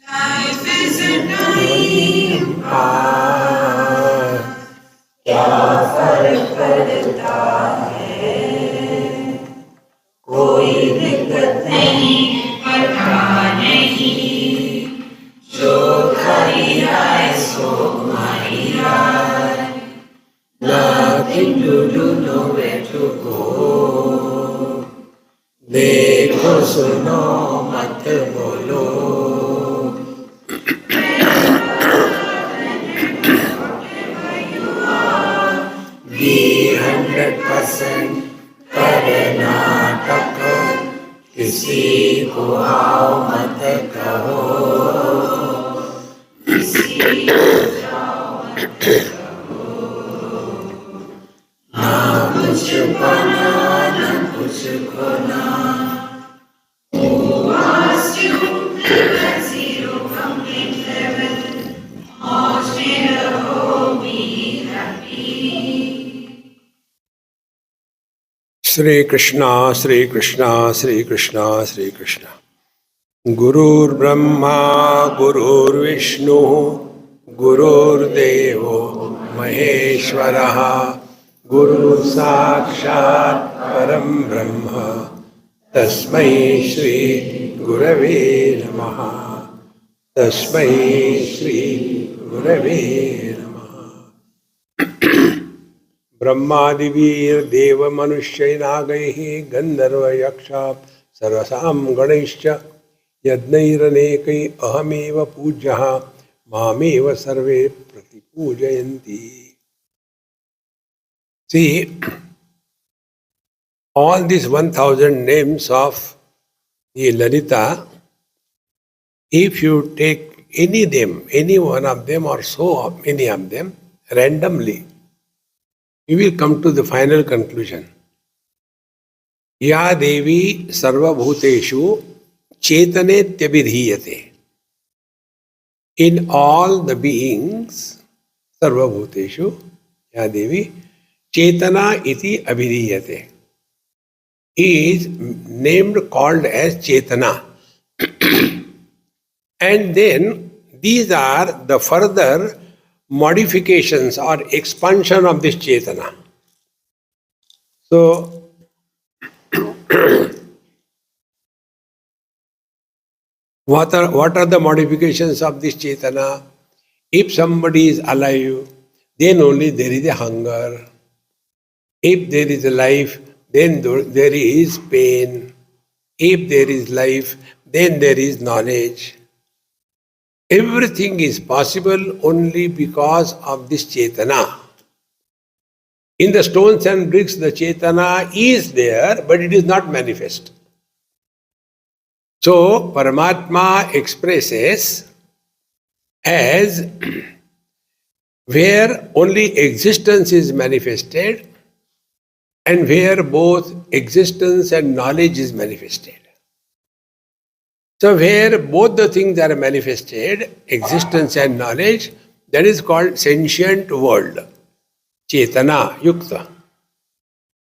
Life is a time pass. क्या फर्क पड़ता है, कोई दिक्कत नहीं, पता नहीं, जो खाली आए सो मारी आए. Nothing to do, nowhere to go. देखो सुनो मत बोलो. Be 100% कर्नाटक. किसी को आओ मत कहो. किसी को जाओ मत कहो. ना कुछ बना ना कुछ खोना. Who asked you at zero complete level? मौज में रहो, be happy. श्री कृष्णा श्री कृष्णा श्री कृष्णा श्री कृष्णा. गुरुर्ब्रह्मा गुरुर्विष्णु गुरुर्देवो महेश्वरः. गुरु साक्षात् परम ब्रह्म तस्मै श्री गुरवे नमः. तस्मै श्री गुरवे नमः. ब्रह्मादिवीर देव मनुष्य नागैः गंधर्व यक्ष सर्वसां गणैश्च यज्ञैरनेकै अहमेव पूज्यः मामेव सर्वे प्रतिपूजयन्ति. See, all these 1000 names of the Lalita, if you take any name, any one of them or so many of them randomly, you will come to the final conclusion. Ya Devi sarvabhuteshu chetanetyavidhiyate. In all the beings, sarvabhuteshu, Ya Devi, chetana iti abhidhiyate. Is named, called as chetana. And then these are the further modifications or expansion of this chetana. So, what are the modifications of this chetana? If somebody is alive, then only there is a hunger. If there is a life, then there is pain. If there is life, then there is knowledge. Everything is possible only because of this chetana. In the stones and bricks, the chetana is there, but it is not manifest. So, Paramatma expresses as where only existence is manifested and where both existence and knowledge is manifested. So where both the things are manifested, existence and knowledge, that is called sentient world, chetana, yukta.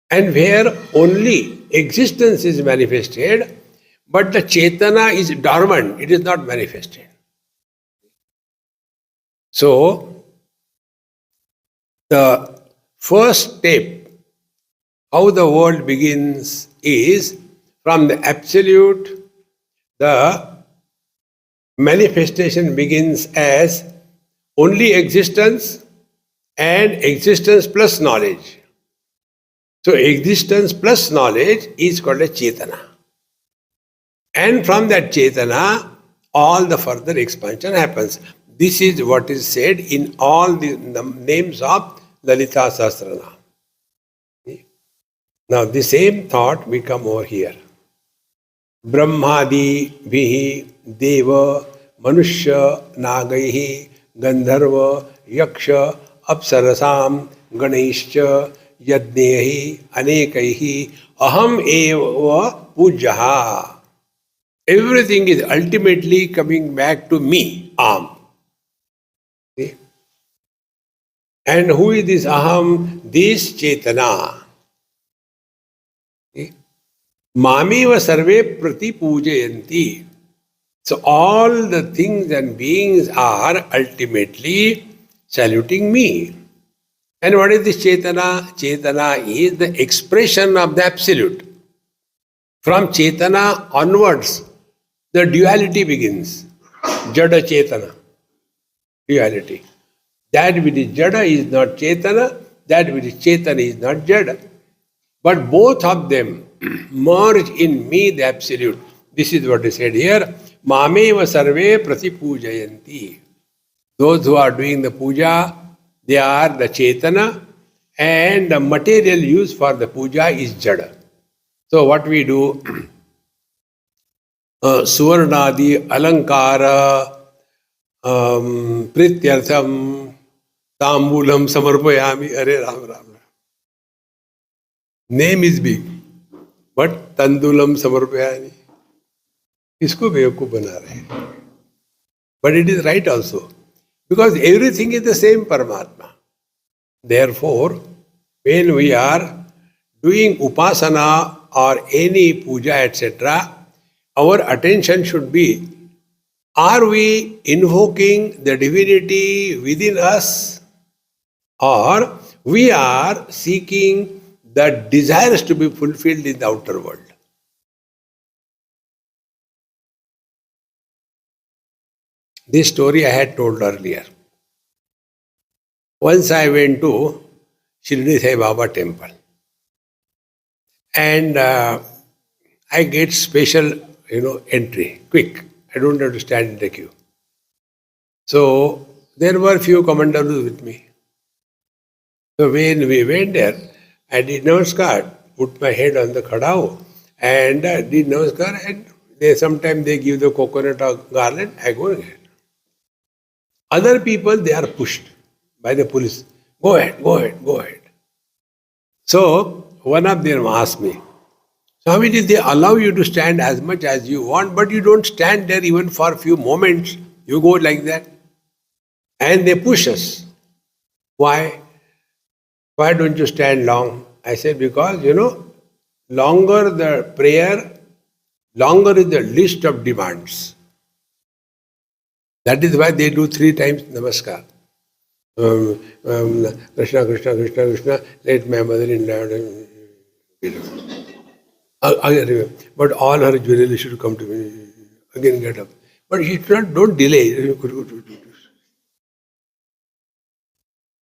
And where only existence is manifested, but the chetana is dormant, it is not manifested. So, the first step, how the world begins, is from the absolute. The manifestation begins as only existence and existence plus knowledge. So existence plus knowledge is called a chetana. And from that chetana, all the further expansion happens. This is what is said in all the names of Lalita Sahasranam. Now the same thought we come over here. ब्रह्मादि भी देव मनुष्य नागैहि गंधर्व यक्ष अप्सरसाम गणैश्च यज्ञैहि अनेकैहि अहम एव पूज्यः. Everything is ultimately coming back to me, Aham. See? And who is this Aham? This Chetana. See? Mameva sarve prati pujayanti. So all the things and beings are ultimately saluting me. And what is this Chetana? Chetana is the expression of the Absolute. From Chetana onwards, the duality begins. Jada Chetana. Duality. That which is Jada is not Chetana, that which is Chetana is not Jada. But both of them merge in me, the Absolute. This is what is said here. Mameva sarve pratipujayanti. Those who are doing the puja, they are the Chetana, and the material used for the puja is Jada. So what we do, Suvarnadi, Alankara, Prityartham, Tambulam, Samarpayami, Hare Ram Ram. Name is big, but Tandulam, Samarpayami. इसको बेवकूफ बना रहे हैं. But it is right also. Because everything is the same Paramatma. Therefore, when we are doing upasana or any puja, etc., our attention should be, are we invoking the divinity within us, or we are seeking the desires to be fulfilled in the outer world? This story I had told earlier. Once I went to Shirdi Sai Baba temple, and I get special, entry, quick. I don't have to stand in the queue. So there were few commanders with me. So when we went there, I did namaskar, put my head on the khadao, and did namaskar, and sometimes they give the coconut or garland, I go ahead. Other people, they are pushed by the police. Go ahead, go ahead, go ahead. So one of them asked me, Swamiji, they allow you to stand as much as you want, but you don't stand there even for a few moments. You go like that. And they push us. Why? Why don't you stand long? I said, because, longer the prayer, longer is the list of demands. That is why they do 3 times namaskar. Krishna, Krishna, Krishna, Krishna, let my mother-in-law but all her jewelry should come to me. Again get up. But he said, don't delay.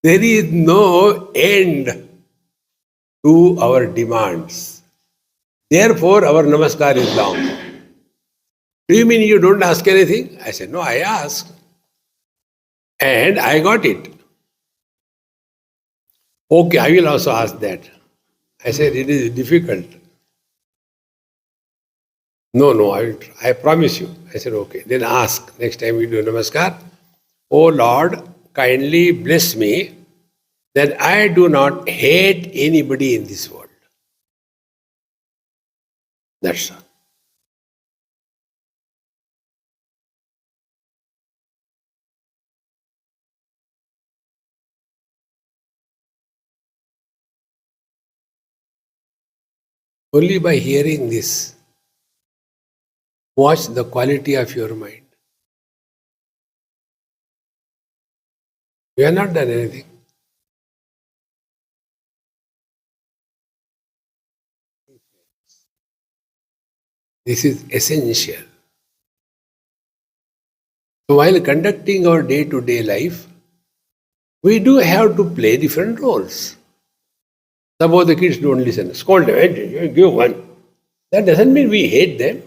There is no end to our demands. Therefore, our namaskar is long. Do you mean you don't ask anything? I said, no, I asked. And I got it. Okay, I will also ask that. I said, it is difficult. No, I promise you. I said, okay. Then ask. Next time we do namaskar. Oh Lord, kindly bless me that I do not hate anybody in this world. That's all. Only by hearing this, watch the quality of your mind. You have not done anything. This is essential. So while conducting our day-to-day life, we do have to play different roles. Suppose the kids don't listen, scold them, hey, give one. That doesn't mean we hate them.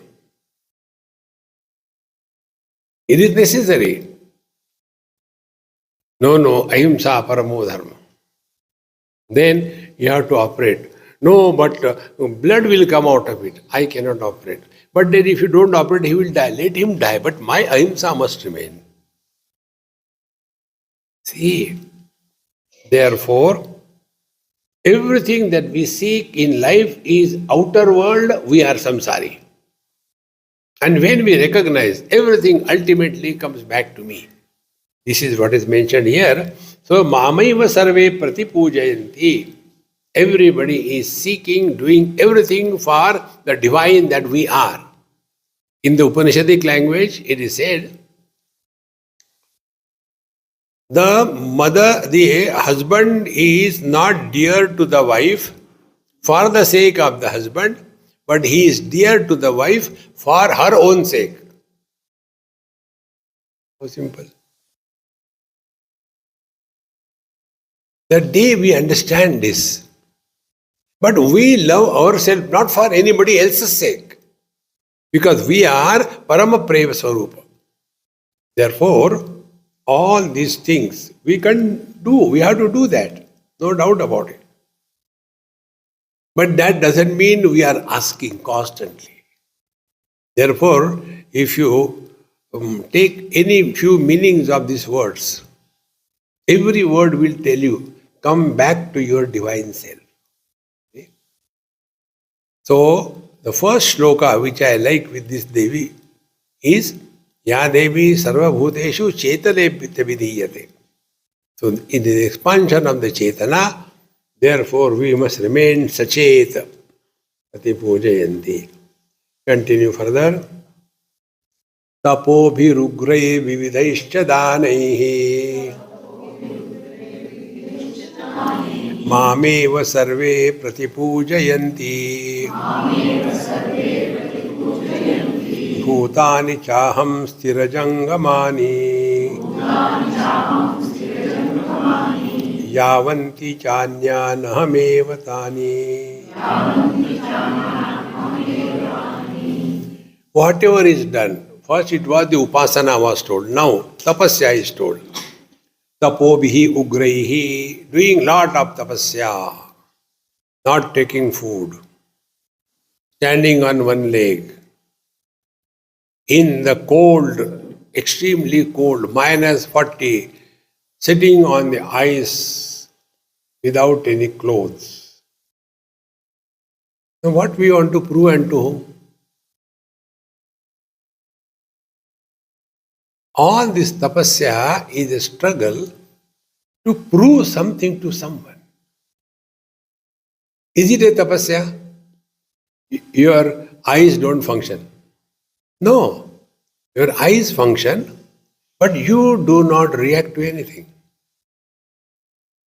It is necessary. No, ahimsa paramo dharma. Then you have to operate. No, but blood will come out of it. I cannot operate. But then if you don't operate, he will die. Let him die. But my ahimsa must remain. See, therefore, everything that we seek in life is outer world, we are samsari. And when we recognize, everything ultimately comes back to me. This is what is mentioned here. So, mamaiva sarve pratipujayanti. Everybody is seeking, doing everything for the divine that we are. In the Upanishadic language, it is said, the husband is not dear to the wife for the sake of the husband, but he is dear to the wife for her own sake. So simple. The day we understand this, but we love ourselves not for anybody else's sake, because we are Parama Preva Swarupa. Therefore, all these things we can do, we have to do that, no doubt about it. But that doesn't mean we are asking constantly. Therefore, if you take any few meanings of these words, every word will tell you, come back to your divine self. Okay? So, the first shloka which I like with this Devi is Ya Devi Sarva Bhuteshu Chetale Vidhiyate. So, in the expansion of the Chetana, therefore we must remain Sachet Ati Pujayanti. Continue further. Tapobhirugre vividaischa danaihi Mameva sarve pratipujayanti Bhutani chaham stirajangamani Yavanti chanyanahameva tani. Whatever is done, first it was the upasana was told, now tapasya is told. Tapobhihi ugraihi, doing lot of tapasya, not taking food, standing on one leg, in the cold, extremely cold, -40, sitting on the ice without any clothes. Now what we want to prove and to whom? All this tapasya is a struggle to prove something to someone. Is it a tapasya? Your eyes don't function. No. Your eyes function, but you do not react to anything.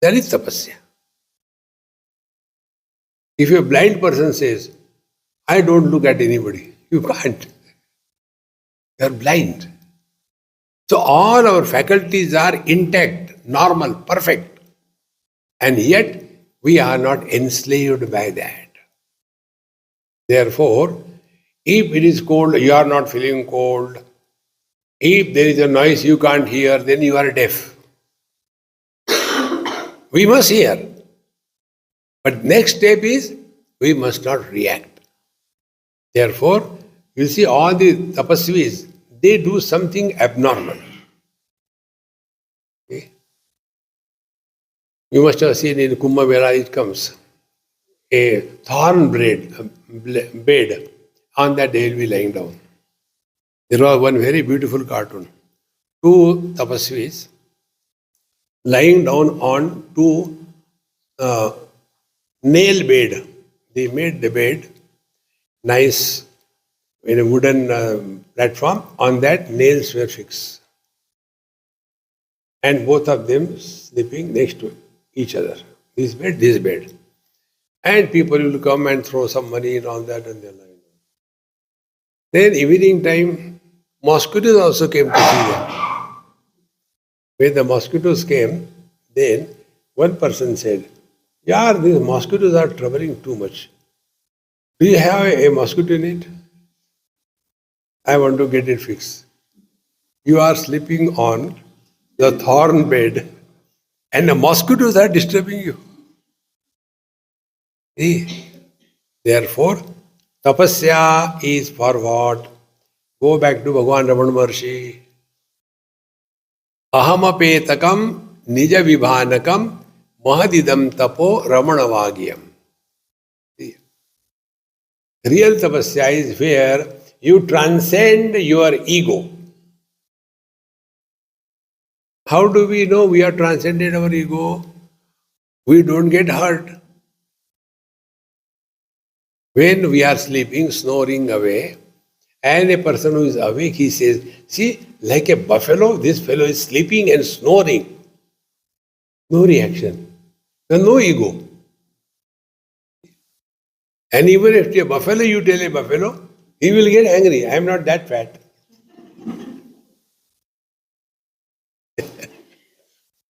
That is tapasya. If a blind person says, I don't look at anybody, you can't. You are blind. So all our faculties are intact, normal, perfect. And yet we are not enslaved by that. Therefore, if it is cold, you are not feeling cold. If there is a noise you can't hear, then you are deaf. We must hear. But next step is, we must not react. Therefore, you see all the tapasvis, they do something abnormal. Okay? You must have seen in Kumbh Mela it comes. A thorn bed, on that they will be lying down. There was one very beautiful cartoon. Two tapasvis lying down on two nail bed. They made the bed nice in a wooden platform. On that nails were fixed. And both of them sleeping next to each other. This bed, this bed. And people will come and throw some money and all that and they're lying down. Then evening time, mosquitoes also came to see them. When the mosquitoes came, then one person said, "Yeah, these mosquitoes are troubling too much. Do you have a mosquito net? I want to get it fixed. You are sleeping on the thorn bed and the mosquitoes are disturbing you." See? Therefore, tapasya is for what? Go back to Bhagavan Ramana Maharshi. Ahamapetakam nija vibhanakam mahadidam tapo ramanavagyam. Real tapasya is where you transcend your ego. How do we know we have transcended our ego? We don't get hurt. When we are sleeping, snoring away, And a person who is awake, he says, see, like a buffalo, this fellow is sleeping and snoring. No reaction. No ego. And even if to a buffalo, you tell a buffalo, he will get angry. I am not that fat.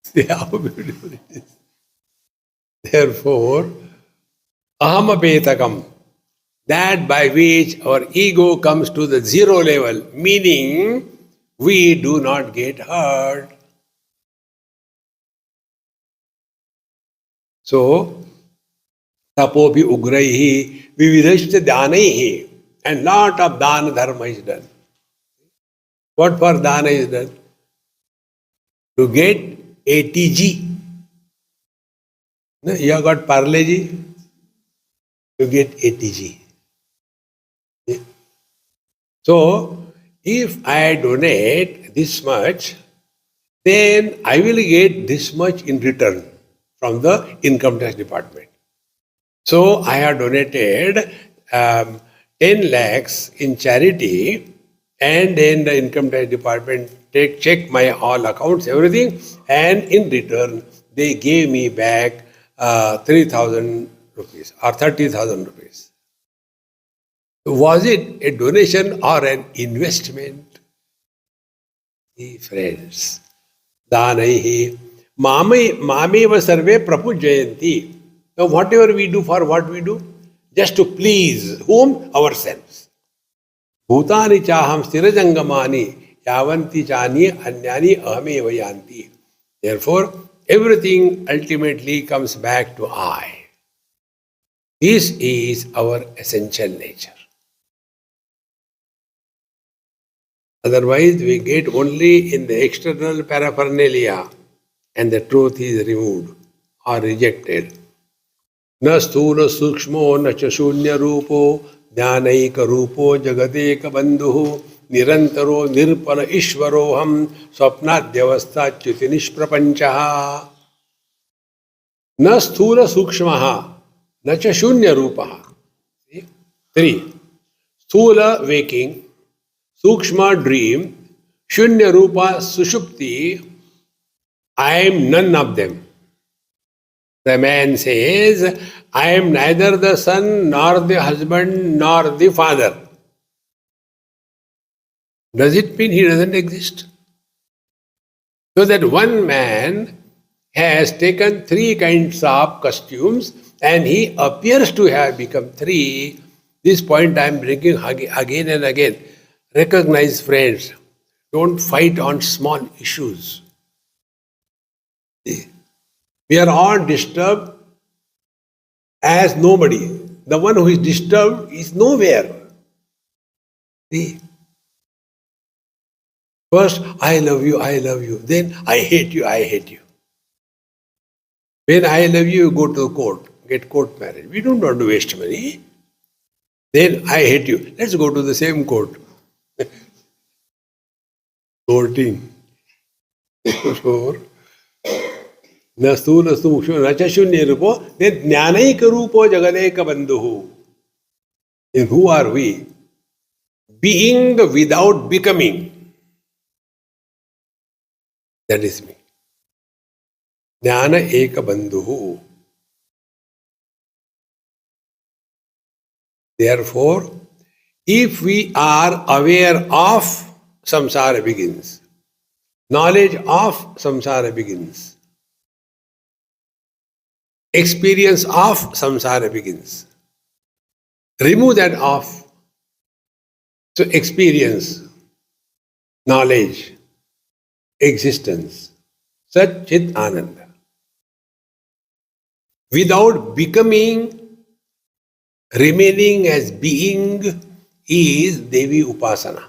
See how beautiful it is. Therefore, ahamapetakam, that by which our ego comes to the zero level, meaning we do not get hurt. So, tapopi ugraihi, vividashta dhanaihi, and lot of dana dharma is done. What for dana is done? To get ATG. No, you have got Parle-G, you get ATG. So, if I donate this much, then I will get this much in return from the income tax department. So, I have donated 10 lakhs in charity, and then the income tax department check my all accounts, everything, and in return, they gave me back 3,000 rupees or 30,000 rupees. Was it a donation or an investment? Friends, danaihi mameva sarve prapujayanti. Now whatever we do, for what we do? Just to please whom? Ourselves. Bhutani chaham stirajangamani yavanti chani anyani ahmeva yanti. Therefore, everything ultimately comes back to I. This is our essential nature. Otherwise, we get only in the external paraphernalia, and the truth is removed or rejected. Na sthula sukshmo na cha shunya rupo jnanaika rupo jagadeka bandhu nirantaro nirpala ishvaroham swapnadyavastha চ্যুতি nishprapanchaha. Na sthula sukshmaha na cha shunya rupaha. 3. Sthula waking, Sukshma dream, Shunya Rupa Sushupti, I am none of them. The man says, I am neither the son, nor the husband, nor the father. Does it mean he doesn't exist? So that one man has taken 3 kinds of costumes and he appears to have become 3. This point I am bringing again and again. Recognize, friends, don't fight on small issues. We are all disturbed as nobody. The one who is disturbed is nowhere. See? First, I love you, I love you. Then, I hate you, I hate you. When I love you, you go to the court, get court marriage. We don't want to waste money. Then, I hate you. Let's go to the same court. Courting. Therefore, nastu nachashunya rupo, then jnanaika rupo jagadeka bandhu. Then who are we? Being without becoming. That is me. Jnana eka bandhu. Therefore, if we are aware of samsara begins. Knowledge of samsara begins. Experience of samsara begins. Remove that off. So experience, knowledge, existence, Sat Chit Ananda. Without becoming, remaining as being is Devi Upasana.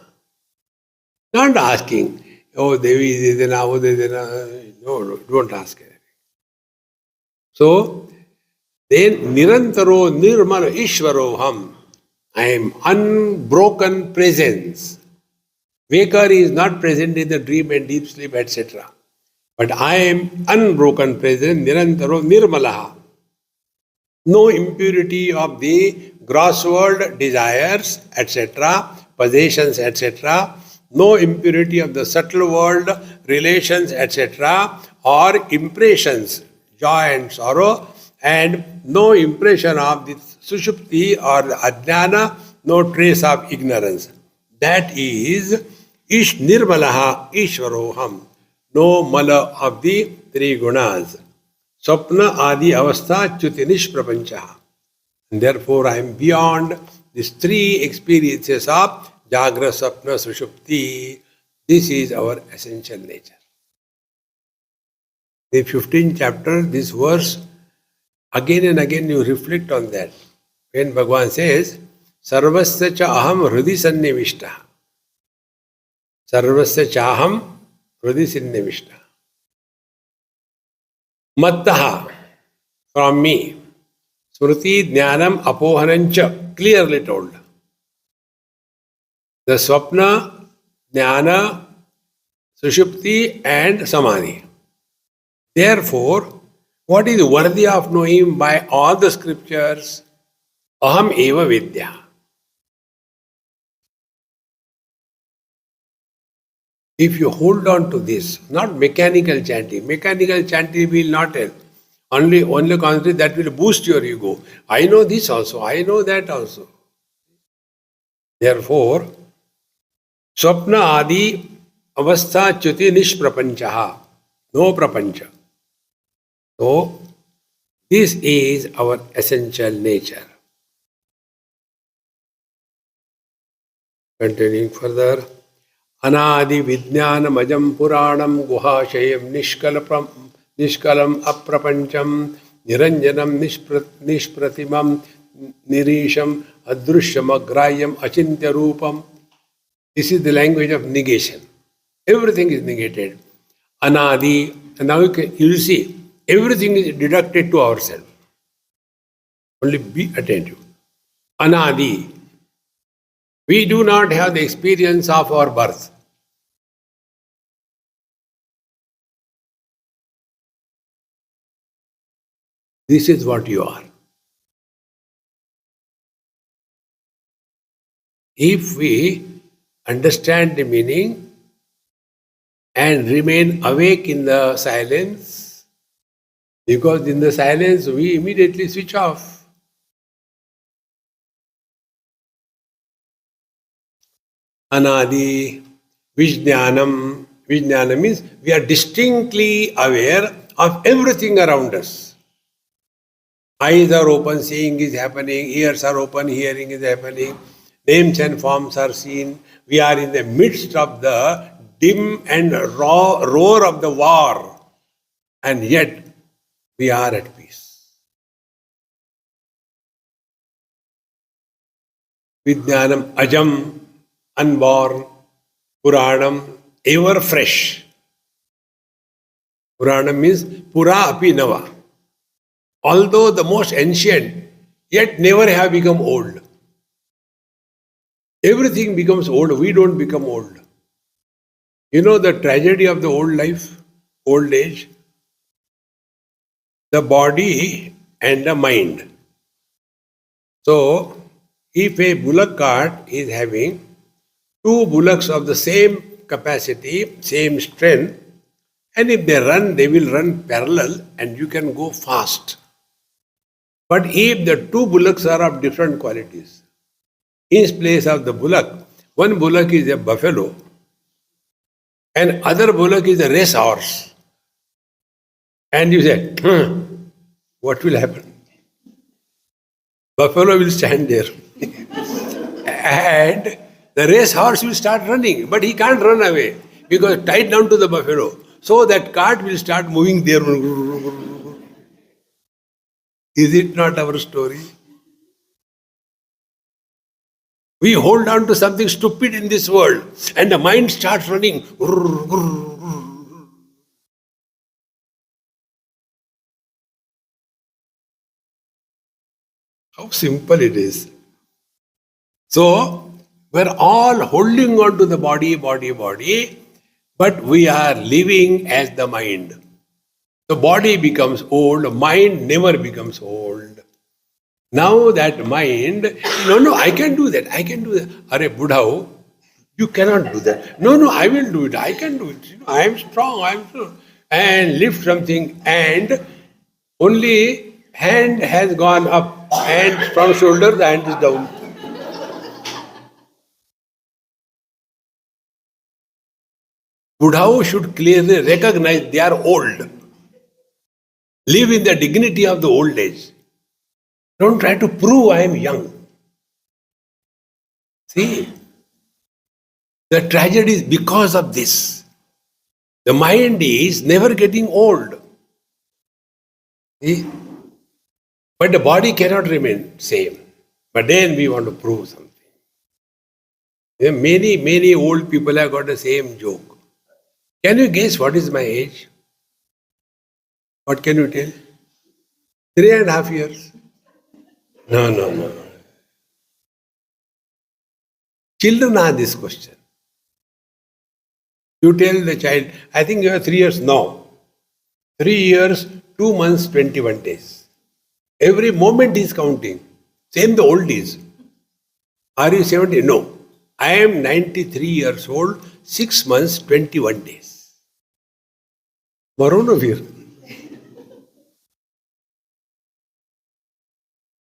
Not asking, oh Devi, oh no, don't ask anything. So, then Nirantaro Nirmala Ishvaroham, I am unbroken presence. Waker is not present in the dream and deep sleep, etc. But I am unbroken presence, Nirantaro Nirmalaha. No impurity of the gross world desires, etc. possessions, etc., no impurity of the subtle world, relations, etc., or impressions, joy and sorrow, and no impression of the sushupti or the ajnana, no trace of ignorance. That is Ish Nirmalaha Ishvaroham, no mala of the three gunas. Swapna Adi Avastha Chuti Nishprapanchaha. And therefore I am beyond these three experiences of Jagra, Sapna, Sushupti. This is our essential nature. The 15th chapter, this verse, again and again you reflect on that. When Bhagavan says, Sarvasya cha aham hrudi sannivishta. Sarvasya cha aham hrudi sannivishta. Mattaha, from me. Smriti jnanam apohanancha, clearly told. The swapna, jnana, sushupti and samadhi. Therefore, what is worthy of knowing by all the scriptures? Aham eva vidya. If you hold on to this, not mechanical chanting will not help. Only contrary, that will boost your ego. I know this also, I know that also. Therefore, swapna adi avastha chuti nishprapanchaha. No prapancha. So, this is our essential nature. Continuing further. Anadi Vijnanam Ajam Puranam Guhashayam Nishkalam Aprapancham Niranjanam Nishpratimam Nirisham Adrusham Agrayam Achintya Rupam. This is the language of negation. Everything is negated. Anadi, and now you will see, everything is deducted to ourselves. Only be attentive. Anadi. We do not have the experience of our birth. This is what you are. If we understand the meaning and remain awake in the silence, because in the silence we immediately switch off. Anadi, Vijnanam. Vijnana means we are distinctly aware of everything around us. Eyes are open, seeing is happening. Ears are open, hearing is happening. Names and forms are seen. We are in the midst of the dim and raw roar of the war. And yet, we are at peace. Vijnanam ajam, unborn. Puranam, ever fresh. Puranam means pura api nava. Although the most ancient, yet never have become old. Everything becomes old, we don't become old. You know the tragedy of the old life, old age? The body and the mind. So, if a bullock cart is having two bullocks of the same capacity, same strength, and if they run, they will run parallel and you can go fast. But if the two bullocks are of different qualities, in place of the bullock, one bullock is a buffalo and other bullock is a racehorse. And you say, what will happen? Buffalo will stand there. And the racehorse will start running, but he can't run away because tied down to the buffalo. So that cart will start moving there. Is it not our story? We hold on to something stupid in this world and the mind starts running. How simple it is. So, we're all holding on to the body, but we are living as the mind. The body becomes old, mind never becomes old. Now that mind, no, I can do that. I can do that. Are Buddha, you cannot do that. No, I will do it. I can do it. I am strong. I am strong. And lift something, and only hand has gone up, and from shoulder the hand is down. Buddha should clearly recognize they are old. Live in the dignity of the old age. Don't try to prove I am young. See, the tragedy is because of this. The mind is never getting old. See? But the body cannot remain same. But then we want to prove something. Many old people have got the same joke. Can you guess what is my age? What can you tell? 3.5 years. No. Children ask this question. You tell the child, I think you are 3 years now. 3 years, 2 months, 21 days. Every moment is counting. Same the old days. Are you 70? No. I am 93 years old, 6 months, 21 days. Maronovir.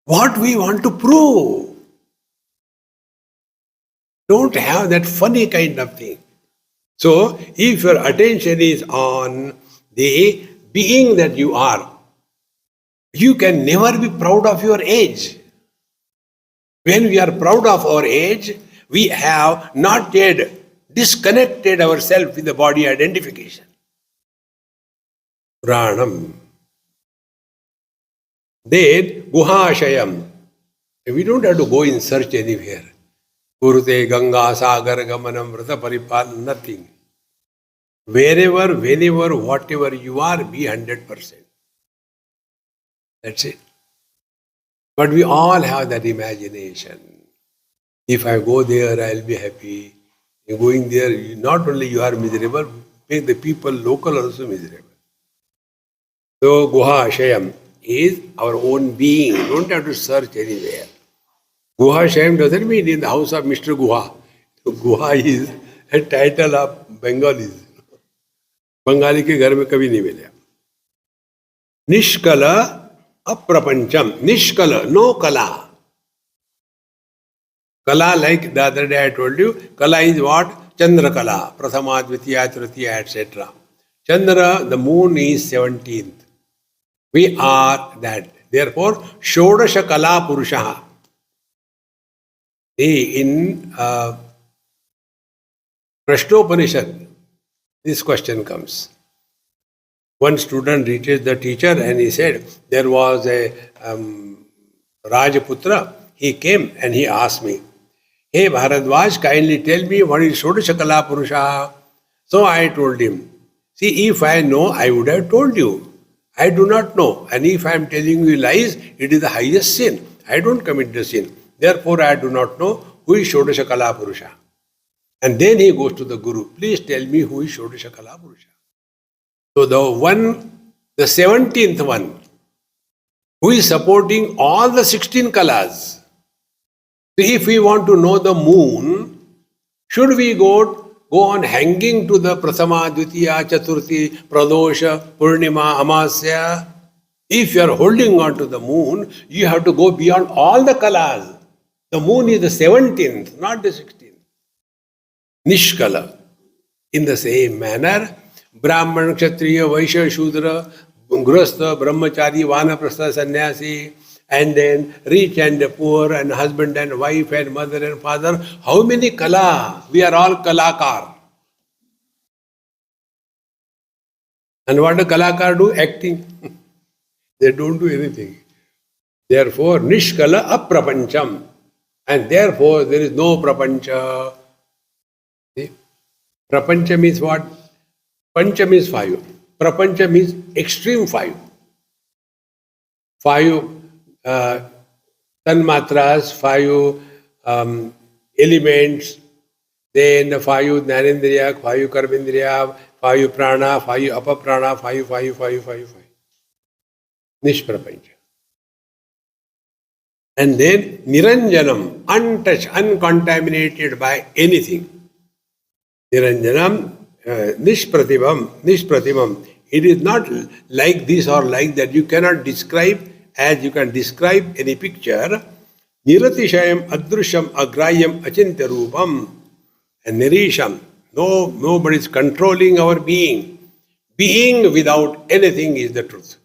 What we want to prove. Don't have that funny kind of thing. So, if your attention is on the being that you are, you can never be proud of your age. When we are proud of our age, we have not yet disconnected ourselves with the body identification. Pranam. Then, Guhashayam. We don't have to go in search anywhere. Kurute, Ganga, Sagar, Gamanam, Vrata, Paripal, nothing. Wherever, whenever, whatever you are, be 100%. That's it. But we all have that imagination. If I go there, I'll be happy. You're going there, not only you are miserable, make the people local also miserable. So, Guha Shayam is our own being. You don't have to search anywhere. Guha Shayam doesn't mean in the house of Mr. Guha. So, Guha is a title of Bengalis. Bengali के घर में कभी नहीं मिले. निष्कल अप्रपंचम. निष्कल, no kala. Kala, like the other day I told you, kala is what? Chandra kala. Prathama, Dvitiya, Tritiya, etc. Chandra, the moon is 17th. We are that. Therefore, Shodasha kala purushaha. In Prashnopanishad, this question comes. One student reached the teacher and he said, there was a Rajaputra. He came and he asked me, hey Bharadwaj, kindly tell me what is Shodasha Kala Purusha. So I told him, see, if I know, I would have told you. I do not know. And if I am telling you lies, it is the highest sin. I don't commit the sin. Therefore, I do not know who is Shodasha Kala Purusha. And then he goes to the Guru. Please tell me who is Shodasha Kala Purusha. So the 17th one, who is supporting all the 16 kalas. So if we want to know the moon, should we go on hanging to the Prathama, Dvitiya, Chaturthi, Pradosha, Purnima, Amasya? If you are holding on to the moon, you have to go beyond all the kalas. The moon is the 17th, not the 16th. Nishkala. In the same manner, Brahman, Kshatriya, Vaishya, Shudra, Grahastha, Brahmachari, Vanaprastha, Sannyasi, and then rich and poor, and husband and wife, and mother and father. How many kala? We are all kalakar. And what do kalakar do? Acting. They don't do anything. Therefore, Nishkala aprapancham. And therefore, there is no prapancha. See? Prapancha means what? Pancha means 5. Prapancha means extreme 5. 5 tanmatras, 5 elements, then the 5 jnanendriya, 5 karmendriya, 5 prana, 5 apaprana, 5. Nishprapancha. And then Niranjanam, untouched, uncontaminated by anything. Niranjanam, Nishpratimam. It is not like this or like that. You cannot describe as you can describe any picture. Niratishayam, Adrusham, Agrayam, Achintya Rupam, and Nirisham. No, nobody is controlling our being. Being without anything is the truth.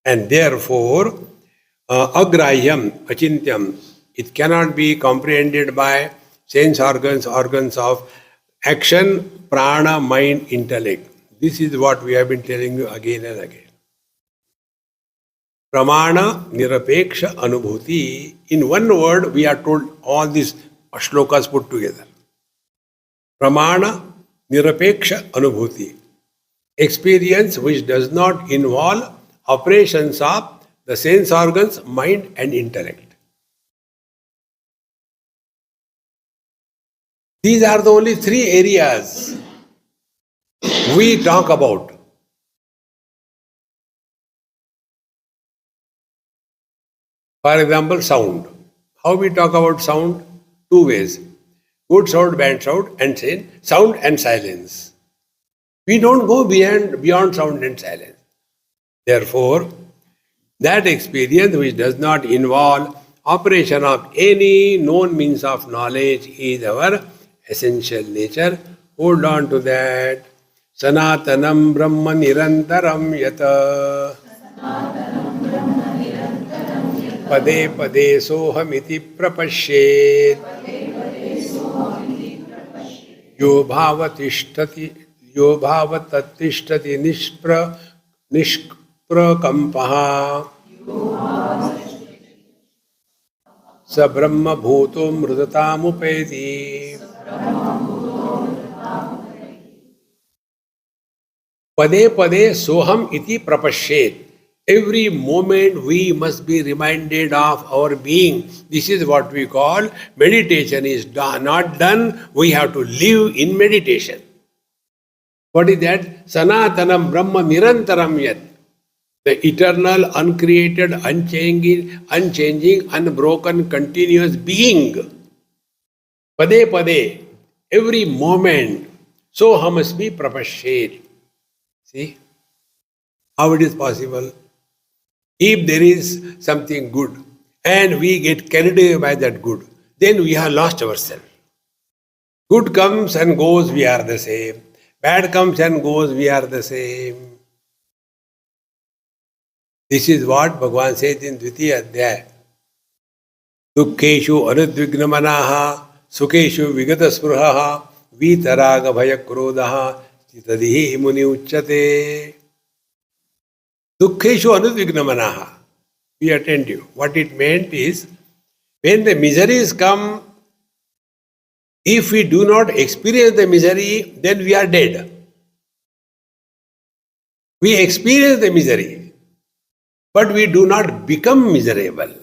And therefore, Agrayam, Achintyam, it cannot be comprehended by sense organs, organs of action, prana, mind, intellect. This is what we have been telling you again and again. Pramana, Nirapeksha, Anubhuti. In one word, we are told all these shlokas put together. Pramana, Nirapeksha, Anubhuti. Experience which does not involve operations of the sense organs, mind and intellect. These are the only three areas we talk about. For example, sound. How we talk about sound? Two ways. Good sound, bad sound, and sound and silence. We don't go beyond sound and silence. Therefore, that experience which does not involve operation of any known means of knowledge is our essential nature. Hold on to that. Sanatanam Brahma Nirantaram Yata Pade Pade Sohamiti Prapashet Yo Bhavatishtati Nishprakampaha Sa Brahma Bhuto Mrutatamupeti. Pade Pade Soham iti prapashet. Every moment we must be reminded of our being. This is what we call meditation is not done. We have to live in meditation. What is that? Sanatanam Brahma Nirantaram Yat. The eternal, uncreated, unchanging, unbroken, continuous being. Pade Pade. Every moment. Sohamasmi prapashet. See how it is possible? If there is something good and we get carried away by that good, then we have lost ourselves. Good comes and goes, we are the same. Bad comes and goes, we are the same. This is what Bhagavan said in Dvitiya Adhyaya. Dukkeshu anudvignamanaha, sukeshu vigataspruhaha, vitaraga bhayakrodaha, chitadihi muni uchyate. Dukkeshu anudvignamanaha. Be attentive. What it meant is, when the miseries come, if we do not experience the misery, then we are dead. We experience the misery, but we do not become miserable.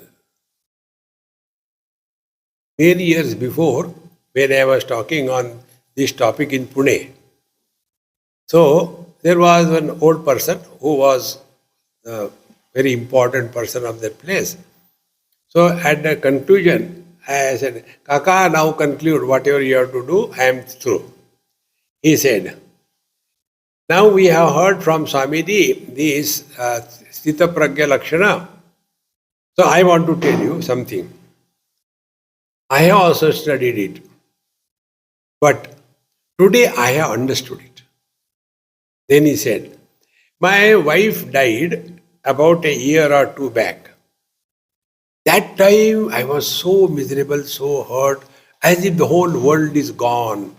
Many years before, when I was talking on this topic in Pune, so there was one old person who was a very important person of that place. So at the conclusion, I said, Kaka, now conclude whatever you have to do, I am through. He said, now we have heard from Swamiji this Sthita Pragya Lakshana. So I want to tell you something. I have also studied it. But today I have understood it. Then he said, my wife died about a year or two back. That time I was so miserable, so hurt, as if the whole world is gone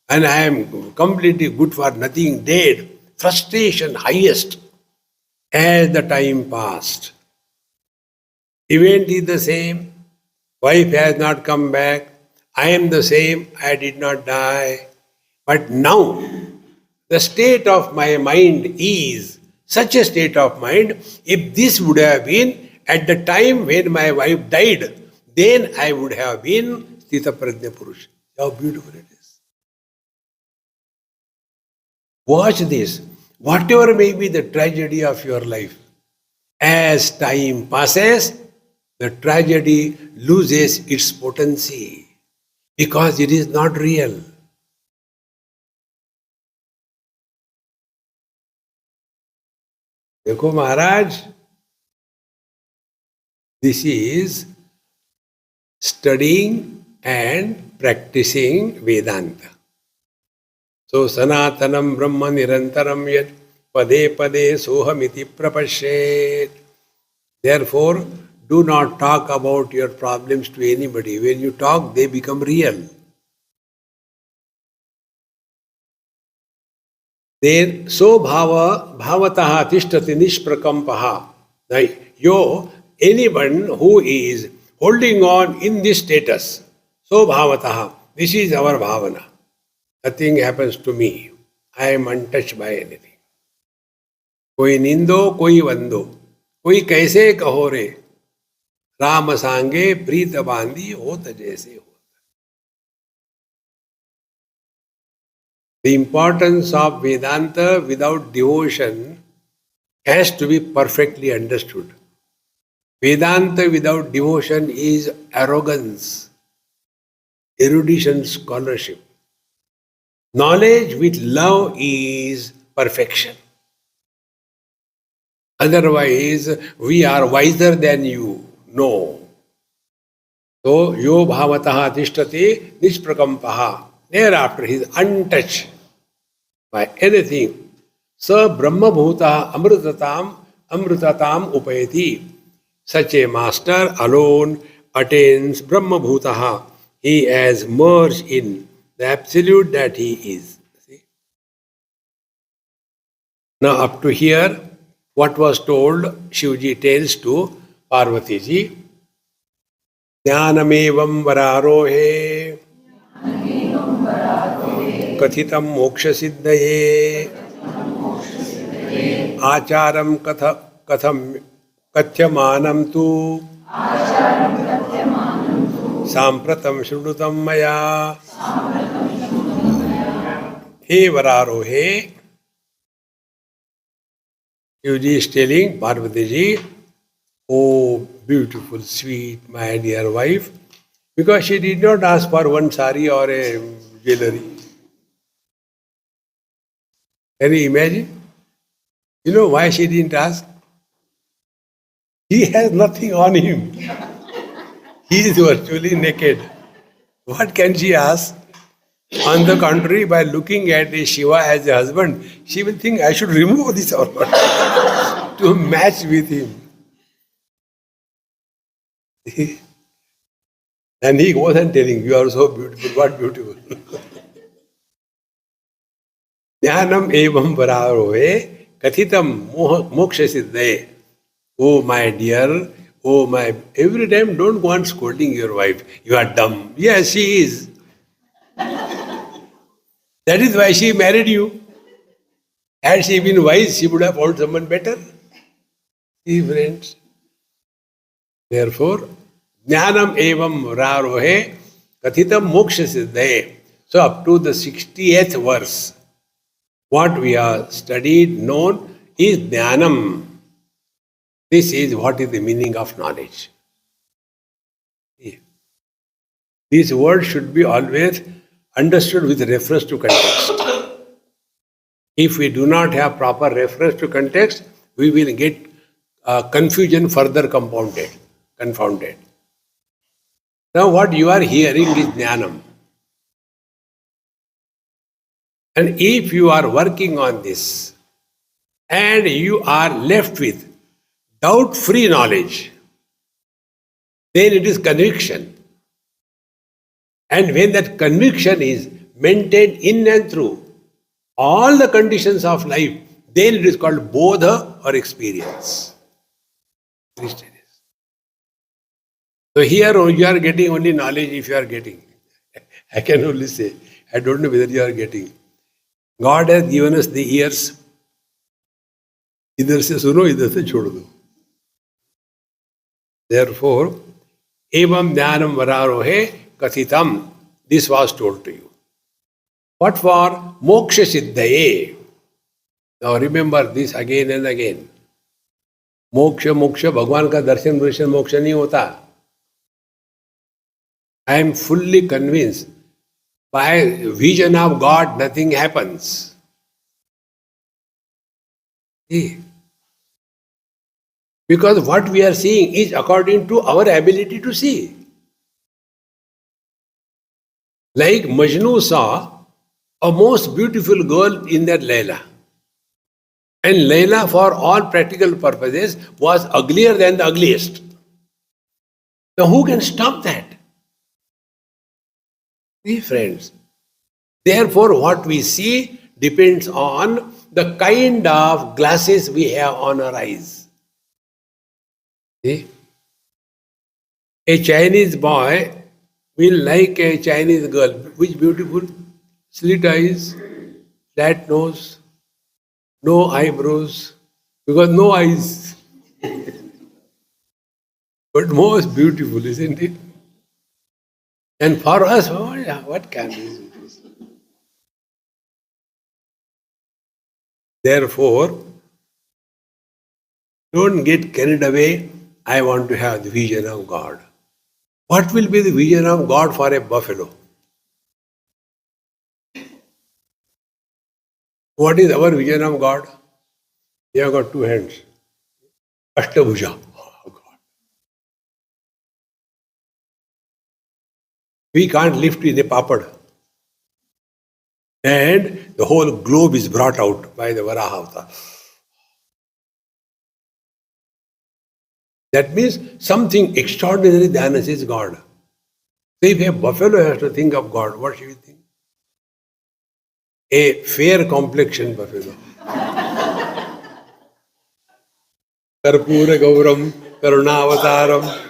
and I am completely good for nothing, dead, frustration highest. As the time passed, event is the same, wife has not come back, I am the same, I did not die. But now, the state of my mind is such a state of mind, if this would have been at the time when my wife died, then I would have been Sthita Prajna Purusha. How beautiful it is. Watch this. Whatever may be the tragedy of your life, as time passes, the tragedy loses its potency because it is not real. देखो महाराज, this is studying and practicing Vedanta. So Sanatanam Brahma Nirantaram Yat Pade Pade Sohamiti Prapashet. Therefore, do not talk about your problems to anybody. When you talk, they become real. Then so bhavataha tishtati nishprakampaha. Anyone who is holding on in this status, so bhavataha, this is our bhavana. Nothing happens to me. I am untouched by anything. कोई निंदो कोई वंदो, कोई कैसे कहो रे, राम सांगे प्रीत बांधी होत जैसे हो. The importance of Vedanta without devotion has to be perfectly understood. Vedanta without devotion is arrogance, erudition, scholarship. Knowledge with love is perfection. Otherwise, we are wiser than you. No. So, yo bhavataha tishtati nishprakampaha. Thereafter, he is untouched by anything. Sa brahma bhuta amritatam upayati. Such a master alone attains brahma bhutaha. He has merged in the absolute that he is. See? Now up to here, what was told, Shivji tells to Parvati ji. Jnanamevam vararohe kathitam moksha siddhaye acharam katham kathyamanam tu sampratam shrutam maya. He vararohe, Shivji is telling Parvati ji, oh beautiful, sweet, my dear wife, because she did not ask for one sari or a jewelry. Can you imagine? You know why she didn't ask? He has nothing on him. He is virtually naked. What can she ask? On the contrary, by looking at Shiva as a husband, she will think, I should remove this ornament to match with him. And he goes on telling, you are so beautiful. What beautiful? Jnanam evam vararohe kathitam moksha siddhaye. Oh my dear, oh my, every time don't go on scolding your wife. You are dumb. Yes, she is. That is why she married you. Had she been wise, she would have found someone better. See, friends. Therefore, jnanam evam rarohe kathitam moksha siddhaye. So up to the 60th verse, what we have studied, known, is jnanam. This is what is the meaning of knowledge. This word should be always understood with reference to context. If we do not have proper reference to context, we will get confusion further confounded. Now what you are hearing is jnanam. And if you are working on this and you are left with doubt-free knowledge, then it is conviction. And when that conviction is maintained in and through all the conditions of life, then it is called bodha or experience. So here you are getting only knowledge if you are getting. I can only say, I don't know whether you are getting. God has given us the ears. Idhar se suno, idhar se chhod do. Therefore, evam jnanam vararohe kathitam. This was told to you. What for? Moksha siddhaye. Now remember this again and again. मोक्ष मोक्ष भगवान का दर्शन दर्शन मोक्ष नहीं होता. I am fully convinced by vision of God nothing happens. See? Because what we are seeing is according to our ability to see. Like Majnu saw a most beautiful girl in that Layla. And Layla, for all practical purposes, was uglier than the ugliest. Now who can stop that? See, friends. Therefore, what we see depends on the kind of glasses we have on our eyes. See? A Chinese boy will like a Chinese girl, which beautiful, slit eyes, flat nose, no eyebrows, because no eyes, but most beautiful, isn't it? And for us, oh yeah, what can we do? Therefore, don't get carried away. I want to have the vision of God. What will be the vision of God for a buffalo? What is our vision of God? We have got two hands. Ashtabhuja. Oh God. We can't lift in a papad. And the whole globe is brought out by the Varaha avatar. That means something extraordinary than us is God. So if a buffalo has to think of God, what should we think? A fair complexion buffalo. Karpura Gauram, Karunavataram.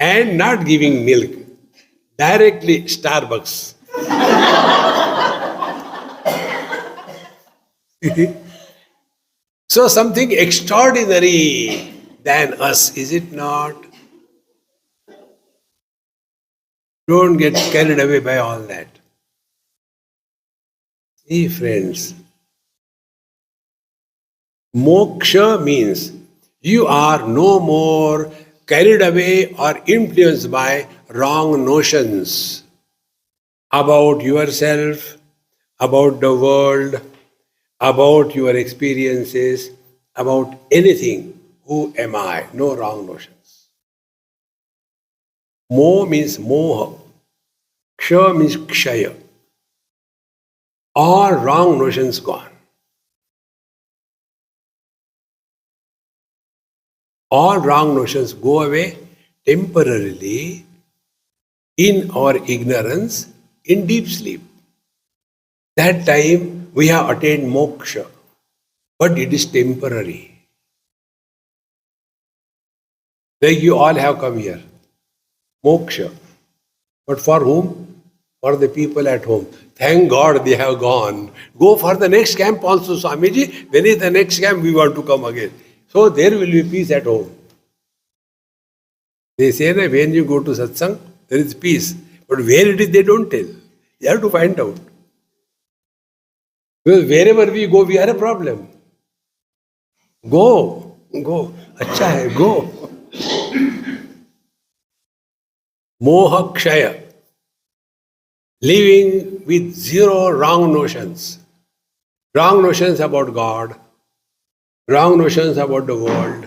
And not giving milk. Directly Starbucks. So something extraordinary than us, is it not? Don't get carried away by all that. See, friends, moksha means you are no more carried away or influenced by wrong notions about yourself, about the world, about your experiences, about anything. Who am I? No wrong notions. Mo means moha. Ksha means kshaya. All wrong notions gone. All wrong notions go away temporarily in our ignorance, in deep sleep. That time we have attained moksha, but it is temporary. Like you all have come here, moksha. But for whom? For the people at home. Thank God they have gone. Go for the next camp also, Swamiji. When is the next camp? We want to come again. So there will be peace at home. They say that when you go to satsang, there is peace. But where it is, they don't tell. You have to find out. Because wherever we go, we are a problem. Go. Acha hai, go. Moha kshaya. Living with zero wrong notions. Wrong notions about God. Wrong notions about the world.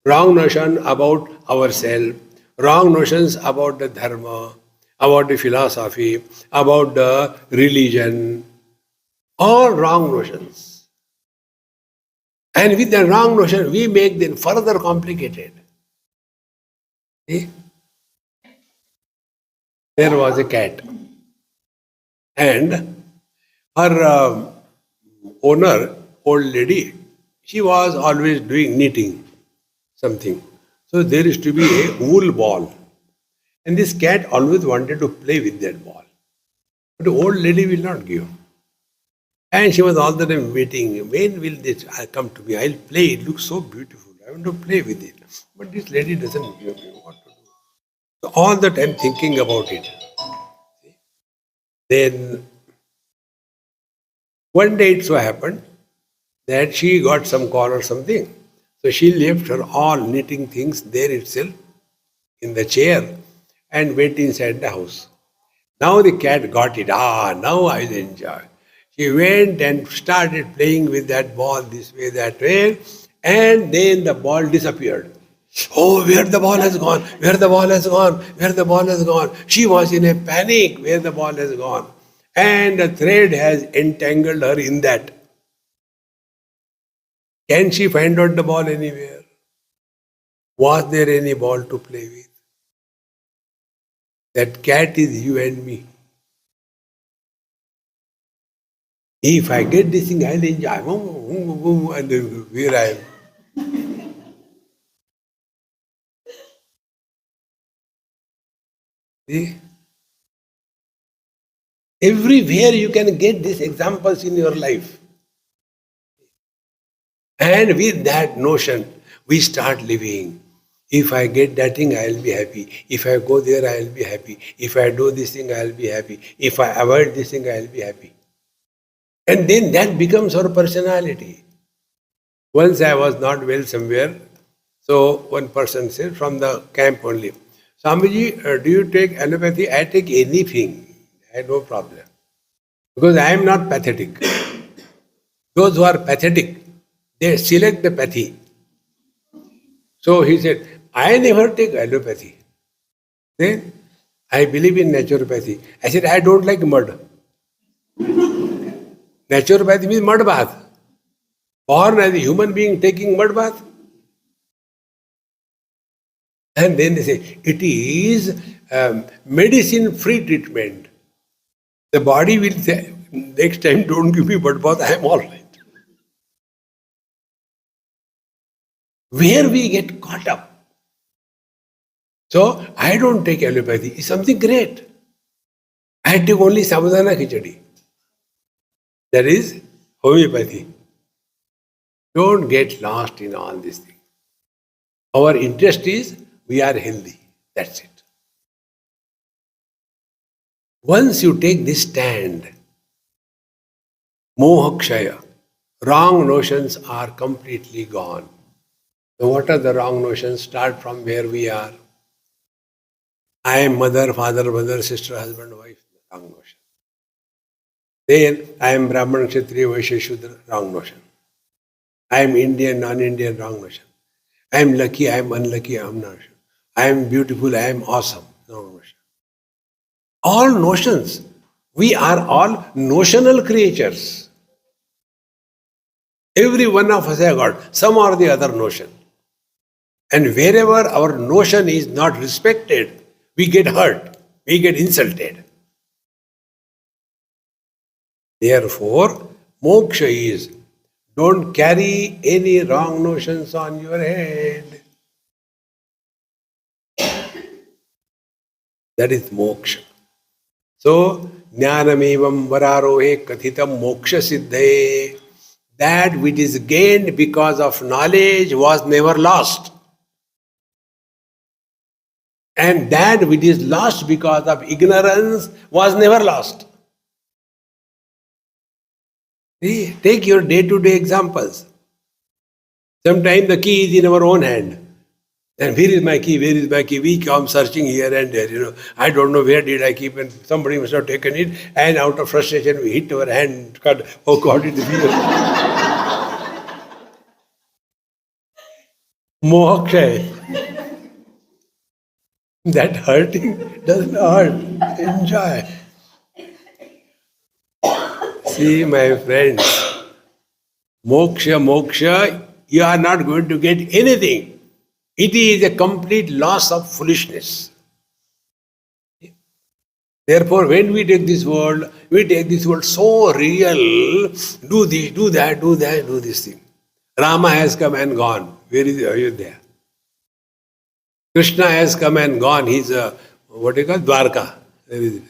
Wrong notion about ourselves. Wrong notions about the dharma, about the philosophy, about the religion. All wrong notions. And with the wrong notion, we make them further complicated. See? There was a cat. And her owner, old lady, she was always doing knitting something. So there used to be a wool ball. And this cat always wanted to play with that ball. But the old lady will not give. And she was all the time waiting. When will this come to me? I'll play. It looks so beautiful. I want to play with it. But this lady doesn't give me what to do. So all the time thinking about it. Then One day it so happened that she got some call or something. So she left her all knitting things there itself in the chair and went inside the house. Now the cat got it. Now I'll enjoy. She went and started playing with that ball this way, that way, and then the ball disappeared. Oh, where the ball has gone? Where the ball has gone? Where the ball has gone? She was in a panic where the ball has gone. And the thread has entangled her in that. Can she find out the ball anywhere? Was there any ball to play with? That cat is you and me. If I get this thing, I'll enjoy. And here I am. See? Everywhere you can get these examples in your life. And with that notion, we start living. If I get that thing, I'll be happy. If I go there, I'll be happy. If I do this thing, I'll be happy. If I avoid this thing, I'll be happy. And then that becomes our personality. Once I was not well somewhere, so one person said from the camp only, Swamiji, do you take allopathy? I take anything. I have no problem. Because I am not pathetic. Those who are pathetic, they select the pathy. So he said, I never take allopathy. Then I believe in naturopathy. I said, I don't like mud. Naturopathy means mud bath. Born as a human being taking mud bath. And then they say, it is medicine-free treatment. The body will say, next time don't give me mud bath, I am all right. Where we get caught up. So, I don't take allopathy. It's something great. I take only sabudana khichdi. That is homeopathy. Don't get lost in all these things. Our interest is we are healthy. That's it. Once you take this stand, mohakshaya, wrong notions are completely gone. So what are the wrong notions? Start from where we are. I am mother, father, brother, sister, husband, wife. Wrong notion. Then I am Brahman, Kshatriya, Vaishya, Shudra. Wrong notion. I am Indian, non-Indian. Wrong notion. I am lucky, I am unlucky. I am not sure. I am beautiful, I am awesome. Wrong notion. All notions. We are all notional creatures. Every one of us has got some or the other notion. And wherever our notion is not respected, we get hurt, we get insulted. Therefore, moksha is, don't carry any wrong notions on your head. That is moksha. So, jnanamevam vararohe kathitam moksha siddhe. That which is gained because of knowledge was never lost. And that which is lost because of ignorance was never lost. See, take your day-to-day examples. Sometimes the key is in our own hand. And where is my key? Where is my key? We come searching here and there. I don't know where did I keep it. Somebody must have taken it. And out of frustration, we hit our hand. God, oh God, it is here. Moksha. That hurting doesn't hurt. Enjoy. See, my friends, moksha, you are not going to get anything. It is a complete loss of foolishness. Therefore, when we take this world so real. Do this, do that, do this thing. Rama has come and gone. Where is Ayodhya? Krishna has come and gone. He's Dwarka. There is it.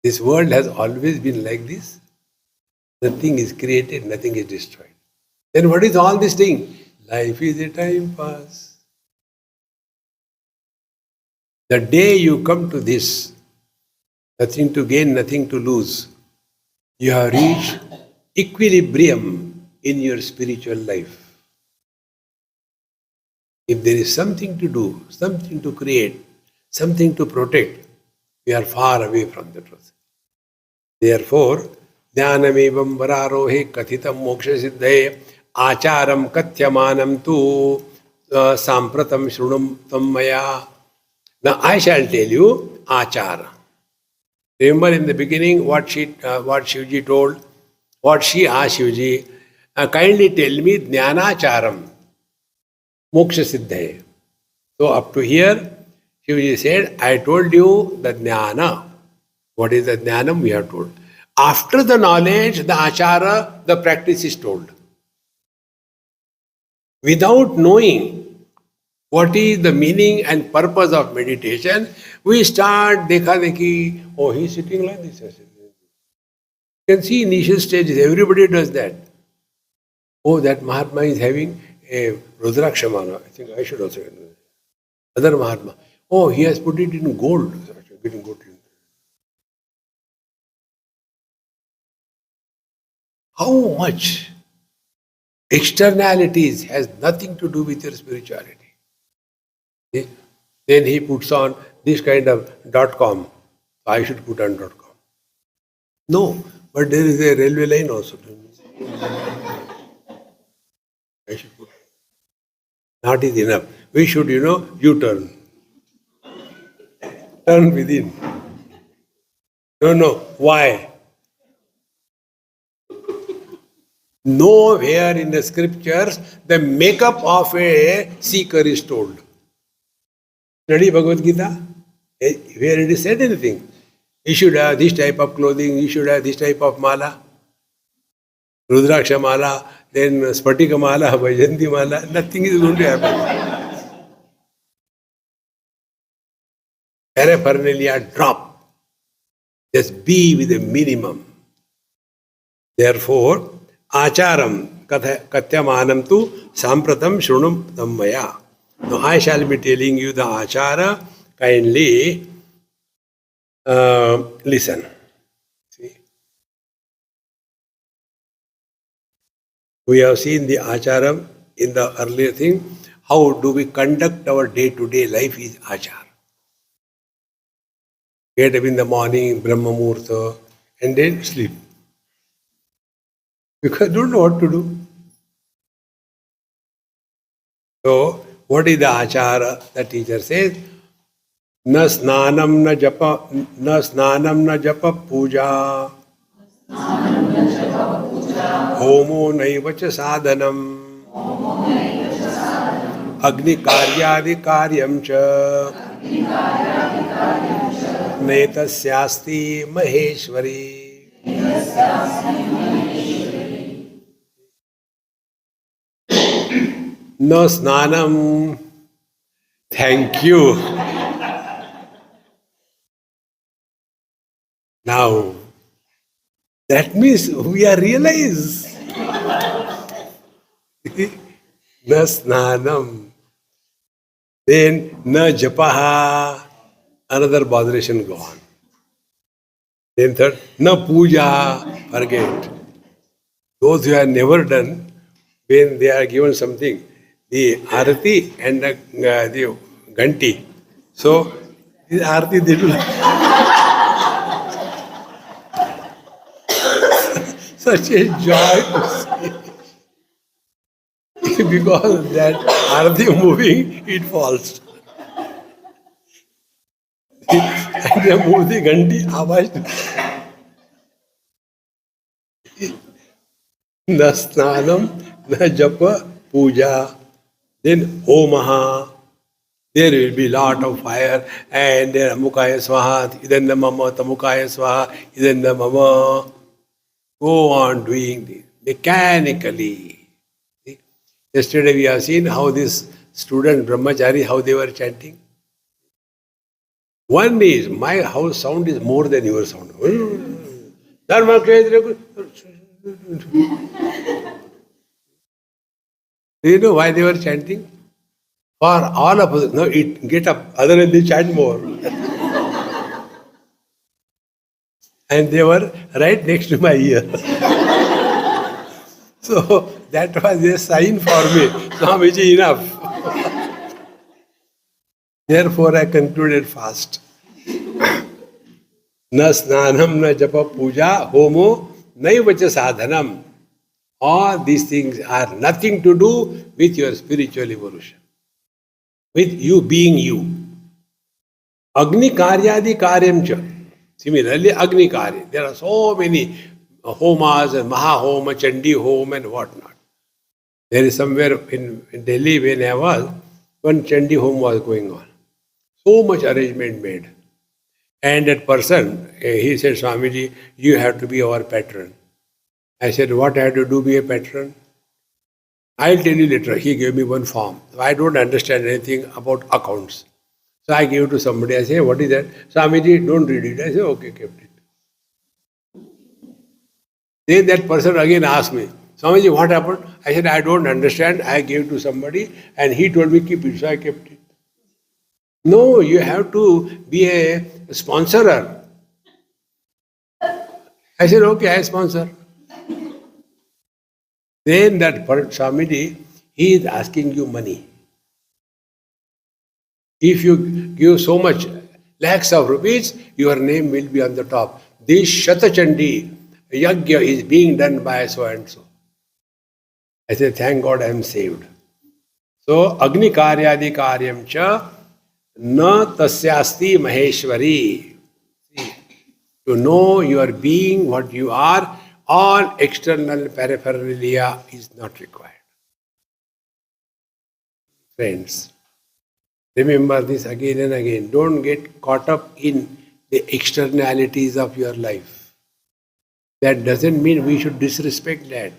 This world has always been like this. Nothing is created, nothing is destroyed. Then what is all this thing? Life is a time pass. The day you come to this, Nothing to gain, nothing to lose. You have reached equilibrium in your spiritual life. If there is something to do, something to create, something to protect, we are far away from the truth. Therefore, Jnanamevam vararohe kathitam moksha siddhaye acharam katyamanam tu sampratam shrunum tam maya. Now I shall tell you achara. Remember in the beginning what Shivji told, what she asked Shivji, kindly tell me jnanacharam, moksha siddhaye. So up to here, Shivji said, I told you the jnana. What is the jnanam? We have told. After the knowledge, the achara, the practice is told. Without knowing what is the meaning and purpose of meditation, we start dekha dekhi. Oh, he is sitting like this. You can see initial stages, everybody does that. Oh, that Mahatma is having a Rudrakshamana. I think I should also do that. Other Mahatma. Oh, he has put it in gold. Getting gold. How much externalities has nothing to do with your spirituality. See? Then he puts on this kind of .com. I should put on .com. No, but there is a railway line also. I should put. Not is enough. We should, U-turn. Turn within. No. Why? Nowhere in the scriptures the makeup of a seeker is told. Study Bhagavad Gita. Where it is said anything. You should have this type of clothing, you should have this type of mala. Rudraksha mala, then Spatika mala, Vajanti mala. Nothing is going to happen. Paraphernalia drop. Just be with a minimum. Therefore, acharam katyamanam tu sampratam shrunum tammaya. Now I shall be telling you the achara. Kindly listen. See? We have seen the acharam in the earlier thing. How do we conduct our day-to-day life is achara. Get up in the morning, Brahma Muhurta, and then sleep. Because don't know what to do. So, what is the achara? The teacher says, na snanam na japa puja, homo naivacha sadhanam, agni karyadi karyam cha, netasyasti maheshwari. No snanam. Thank you. Now, that means we are realized. Na snanam. Then na japaha. Another botheration gone. Then third, na puja. Forget. Those who have never done, when they are given something, the arati and the ganti. So, the arati they do such a joy to see. Because that arati moving, it falls. And they move the ganti, awaaz. Na snanam, na japa, puja. Then homaha, there will be lot of fire, and then amukaya swaha, idanna mama, tamukaya swaha, idanna mama. Go on doing this mechanically. See? Yesterday we have seen how this student brahmachari, how they were chanting. One is, my house sound is more than your sound. Do you know why they were chanting? For all of us, no, get up, other than they chant more. And they were right next to my ear. So that was a sign for me. Swamiji, enough. Therefore I concluded fast. Na snanam, na japa puja, homo, naivacha sadhanam. All these things are nothing to do with your spiritual evolution. With you being you. Agni karyadi karyam cha. Similarly, Agni karya. There are so many homas and Mahahoma, Chandi home and whatnot. There is somewhere in Delhi when I was, one Chandi home was going on. So much arrangement made. And that person, he said, Swamiji, you have to be our patron. I said, what I have to do be a patron? I'll tell you later. He gave me one form. I don't understand anything about accounts. So I gave it to somebody. I said, what is that? Swamiji, don't read it. I said, okay, kept it. Then that person again asked me, Swamiji, what happened? I said, I don't understand. I gave it to somebody and he told me keep it. So I kept it. No, you have to be a sponsorer. I said, okay, I sponsor. Then that Swamiji, he is asking you money. If you give so much, lakhs of rupees, your name will be on the top. This Shatachandi Yajna is being done by so and so. I said, thank God I am saved. So, Agni Karyadi Karyam cha na tasyasti maheshwari. See, to know your being, what you are, all external paraphernalia is not required. Friends, remember this again and again. Don't get caught up in the externalities of your life. That doesn't mean we should disrespect that.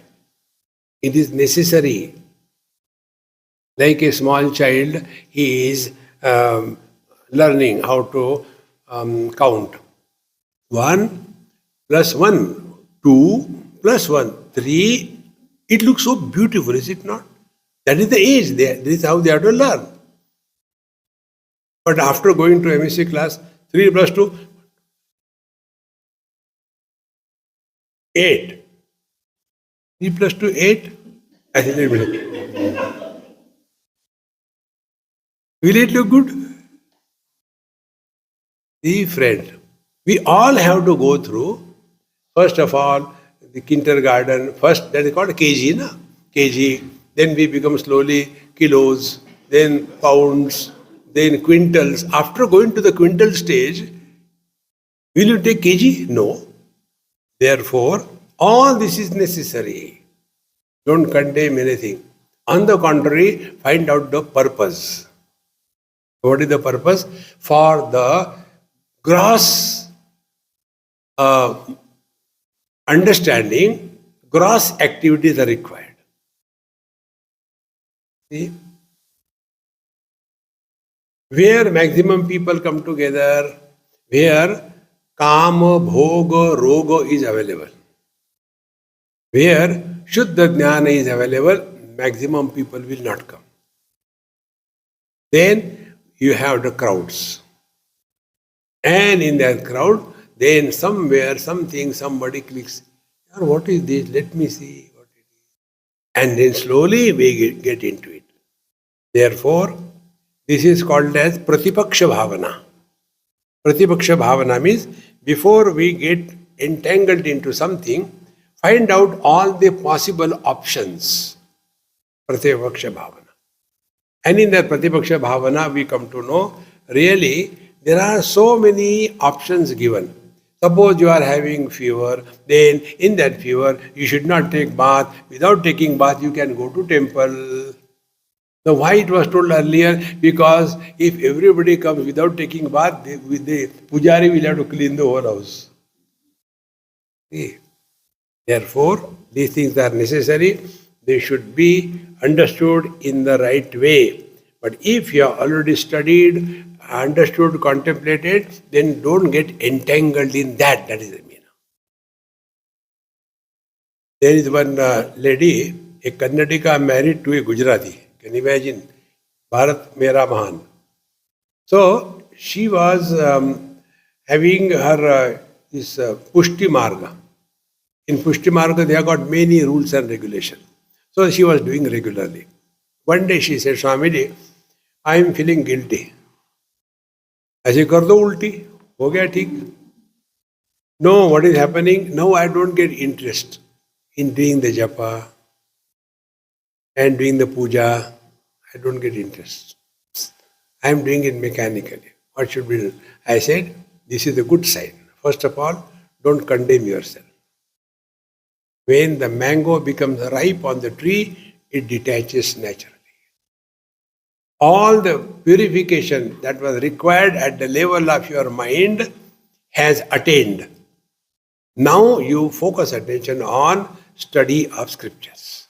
It is necessary. Like a small child, he is learning how to count. 1 plus 1, 2 plus 1, 3. It looks so beautiful, is it not? That is the age. This is how they have to learn. But after going to MSc class, 3 plus 2, 8. 3 plus 2, 8. I said, will it look good? See, friend, we all have to go through, first of all, the kindergarten. First, that is called kg, na? Kg. Then we become slowly kilos, then pounds, then quintals. After going to the quintal stage, will you take kg? No. Therefore, all this is necessary. Don't condemn anything. On the contrary, find out the purpose. What is the purpose? For the gross understanding, gross activities are required. See? Where maximum people come together, where kama, bhoga, roga is available. Where Shuddha Jnana is available, maximum people will not come. Then you have the crowds. And in that crowd, then somewhere, something, somebody clicks, what is this? Let me see what it is. And then slowly we get into it. Therefore, this is called as Pratipaksha Bhavana. Pratipaksha Bhavana means before we get entangled into something, find out all the possible options. Pratipaksha Bhavana. And in that Pratipaksha Bhavana, we come to know, really, there are so many options given. Suppose you are having fever, then in that fever, you should not take bath. Without taking bath, you can go to temple. Now, why it was told earlier? Because if everybody comes without taking bath, the pujari will have to clean the whole house. See? Therefore, these things are necessary. They should be understood in the right way. But if you have already studied, understood, contemplated, then don't get entangled in that. That is the meaning. There is one lady, a Kannadika married to a Gujarati. Can you imagine? Bharat Mera Mahan. So, she was having her this Pushti Marga. In Pushti Marga, they have got many rules and regulations. So she was doing regularly. One day she said, Swamiji, I am feeling guilty. ऐसे कर दो उल्टी हो गया ठीक. No, what is happening? Now I don't get interest in doing the japa and doing the puja. I don't get interest. I am doing it mechanically. What should be done? I said, this is a good sign. First of all, don't condemn yourself. When the mango becomes ripe on the tree, it detaches naturally. All the purification that was required at the level of your mind has attained. Now you focus attention on study of scriptures.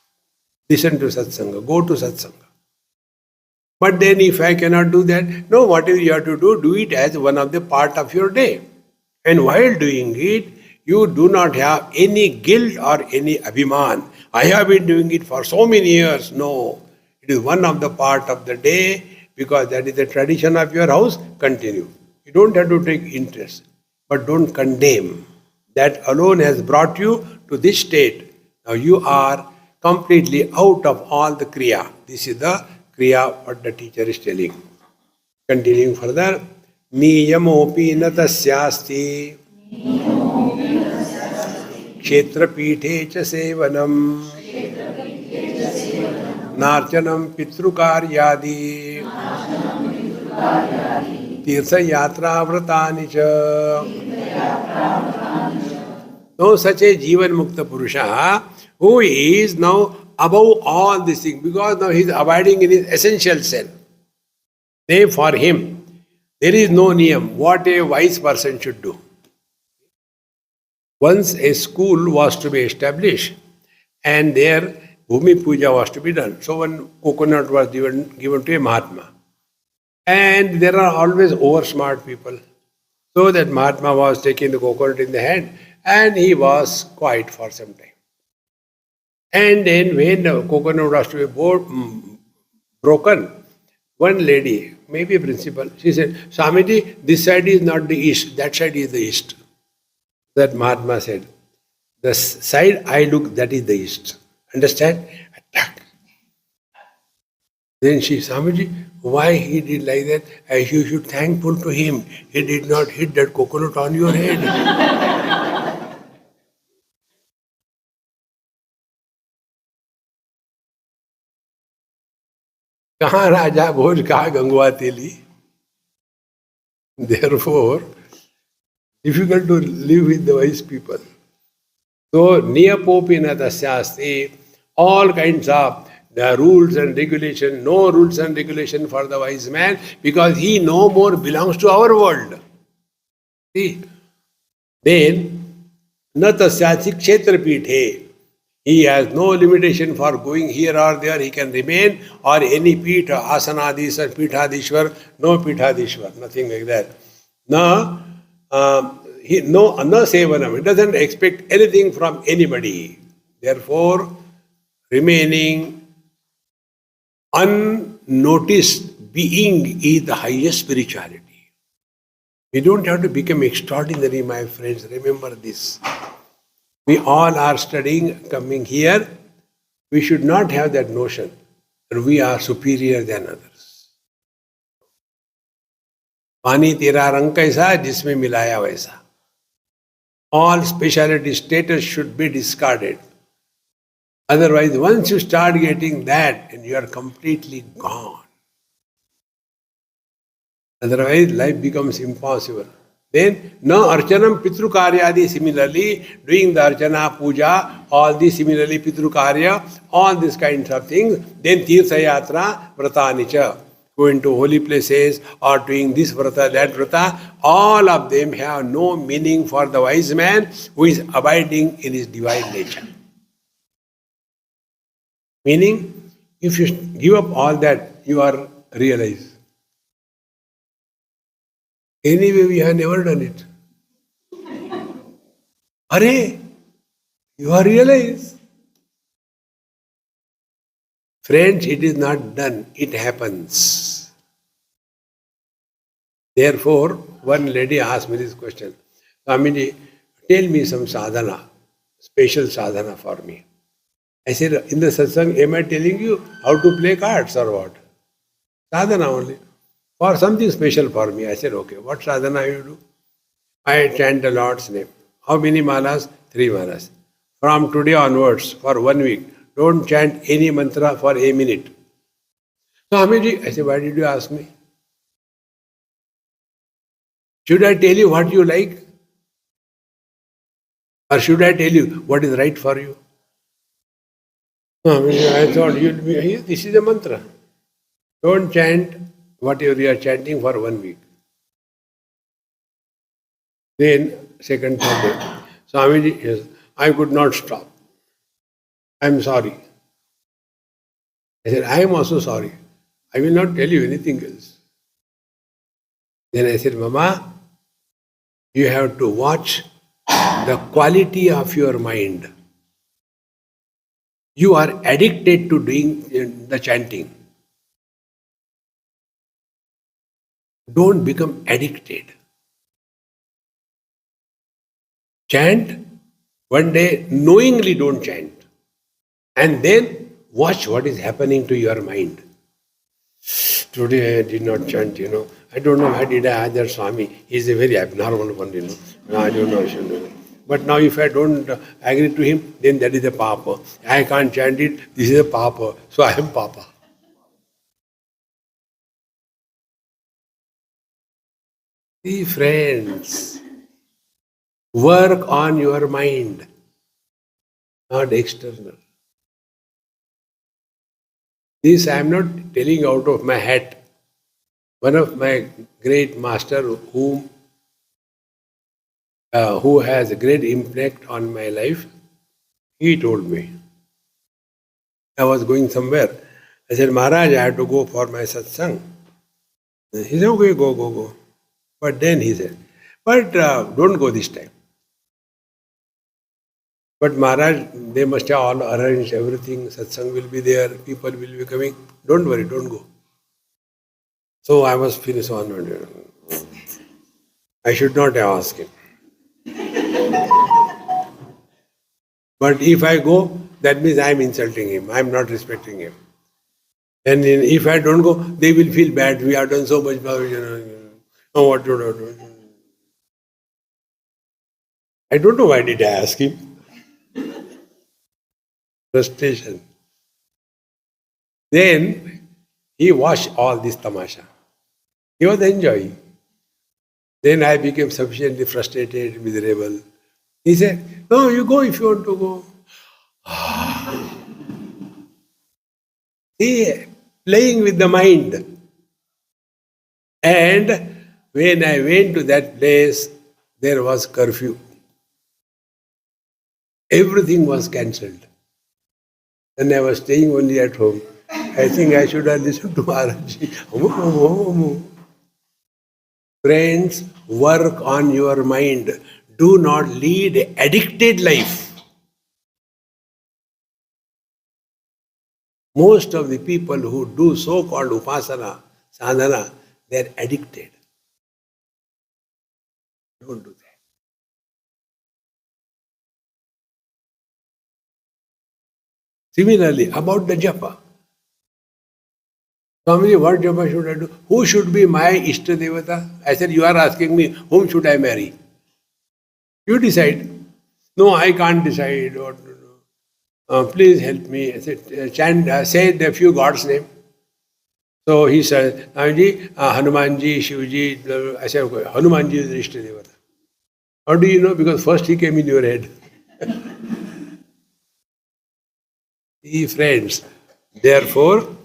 Listen to satsanga, go to satsanga. But then if I cannot do that, no, whatever you have to do it as one of the part of your day. And while doing it, you do not have any guilt or any abhiman. I have been doing it for so many years. No, it is one of the part of the day because that is the tradition of your house. Continue. You don't have to take interest, but don't condemn. That alone has brought you to this state. Now you are completely out of all the kriya. This is the kriya what the teacher is telling. Continuing further. Niyamopi na tasyasti kshetrapithe cha sevanam narchanam pitrukaryadi tirtha yatra vratani cha. No such a Jivan Mukta Purusha who is now above all these things because now he is abiding in his essential self. For him, there is no niyam what a wise person should do. Once a school was to be established and there Bhumi Puja was to be done. So one coconut was given to a Mahatma. And there are always over-smart people. So that Mahatma was taking the coconut in the hand and he was quiet for some time. And then when the coconut was to be broken, one lady, maybe a principal, she said, Swamiji, this side is not the east, that side is the east. That Mahatma said, the side I look, that is the east. Understand? Attack. Then she, Swamiji, why he did like that? You should thankful to him. He did not hit that coconut on your head. कहाँ राजा भोज कहाँ गंगवा तेली. Therefore, difficult to live with the wise people. So, niyapopi na tasyasti, all kinds of the rules and regulation, no rules and regulation for the wise man because he no more belongs to our world. See? Then, na tasyati kshetrapithe. He has no limitation for going here or there. He can remain or any pitha, asanadis or pithadishwar, no pithadishwar, nothing like that. No sevanam. It doesn't expect anything from anybody. Therefore, remaining unnoticed being is the highest spirituality. We don't have to become extraordinary, my friends. Remember this. We all are studying, coming here. We should not have that notion that we are superior than others. पानी तेरा रंग कैसा जिसमें मिलाया वैसा. All speciality status should be discarded. Otherwise, once you start getting that, and you are completely gone. Otherwise, life becomes impossible. Then, no archanam pitru karyadi, similarly, doing the archana, puja, all these similarly pitru karya, all these kinds of things. Then tirtha yatra, vratanicha, going to holy places or doing this vrata, that vrata, all of them have no meaning for the wise man who is abiding in his divine nature. Meaning, if you give up all that, you are realized. Anyway, we have never done it. Arey, you are realized. Friends, it is not done, it happens. Therefore, one lady asked me this question. Swamiji, tell me some sadhana, special sadhana for me. I said, in the satsang, am I telling you how to play cards or what? Sadhana only. For something special for me. I said, okay, what sadhana you do? I chant the Lord's name. How many malas? 3 malas. From today onwards, for 1 week, don't chant any mantra for a minute. So, Amiji, I said, why did you ask me? Should I tell you what you like? Or should I tell you what is right for you? I thought you'll be, this is a mantra. Don't chant whatever you are chanting for 1 week. Then, second, third day, Swamiji, yes, I could not stop. I am sorry. I said, I am also sorry. I will not tell you anything else. Then I said, Mama, you have to watch the quality of your mind. You are addicted to doing the chanting. Don't become addicted. Chant, one day knowingly don't chant. And then watch what is happening to your mind. Today I did not chant, I don't know why did I ask that Swami. He is a very abnormal one, I don't know. But now if I don't agree to him, then that is a papa. I can't chant it, this is a papa. So I am papa. See friends, work on your mind, not external. This I am not telling out of my hat. One of my great master who has a great impact on my life, he told me. I was going somewhere. I said, Maharaj, I have to go for my satsang. He said, okay, go. But then he said, but don't go this time. But Maharaj, they must have all arranged everything. Satsang will be there, people will be coming. Don't worry, don't go. So I was finished on. I should not have asked him. But if I go, that means I am insulting him. I am not respecting him. And if I don't go, they will feel bad. We have done so much. What to do? I don't know why did I ask him. Frustration. Then he watched all this tamasha. He was enjoying. Then I became sufficiently frustrated, miserable. He said, no, you go if you want to go. See, playing with the mind. And when I went to that place, there was curfew. Everything was cancelled. And I was staying only at home. I think I should have listened to Maharaj. Friends, work on your mind. Do not lead an addicted life. Most of the people who do so-called upasana, sadhana, they are addicted. Don't do that. Similarly, about the japa. Swamiji, what japa should I do? Who should be my Ishta Devata? I said, you are asking me, whom should I marry? You decide. No, I can't decide what to do. Please help me. I said, chant, say a few gods' name. So he said, Swamiji, Hanumanji, Shivji. I said, okay, Hanumanji is the Ishta Devata. How do you know? Because first he came in your head. See, friends, therefore,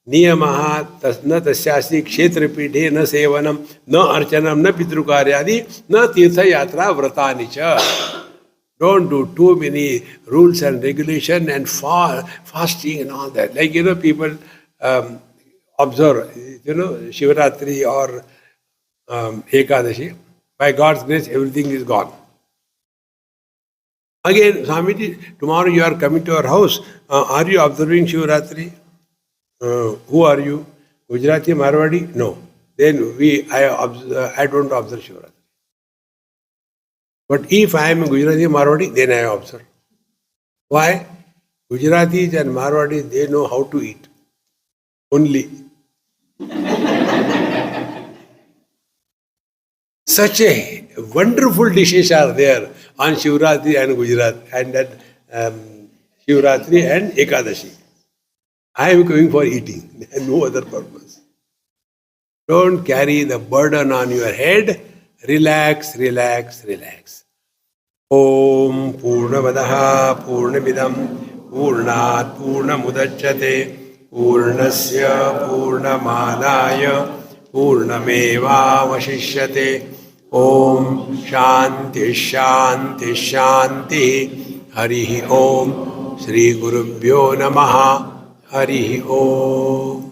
Niyamaha na tasyasi kshetrapidhe na sevanam na archanam na pitrukaryadi na tirtha yatra vratanicha. Don't do too many rules and regulation and fasting and all that. Like, people observe, Shivaratri or Ekadashi. By God's grace, everything is gone. Again, Swamiji, tomorrow you are coming to our house. Are you observing Shivaratri? Who are you? Gujarati, Marwadi? No. Then I don't observe Shivaratri. But if I am Gujarati Marwadi, then I observe. Why? Gujaratis and Marwadis, they know how to eat. Only. Such a wonderful dishes are there on Shivratri and Gujarat and at Shivratri and Ekadashi. I am going for eating, no other purpose. Don't carry the burden on your head. Relax, relax, relax. Om Purnamadaha Purnamidam Purnat Purnamudachyate Purnasya Purnamadaya Purnameva Vashishyate. Om Shanti Shanti Shanti. Harihi Om. Shri Gurubhyo Namaha. Harihi Om.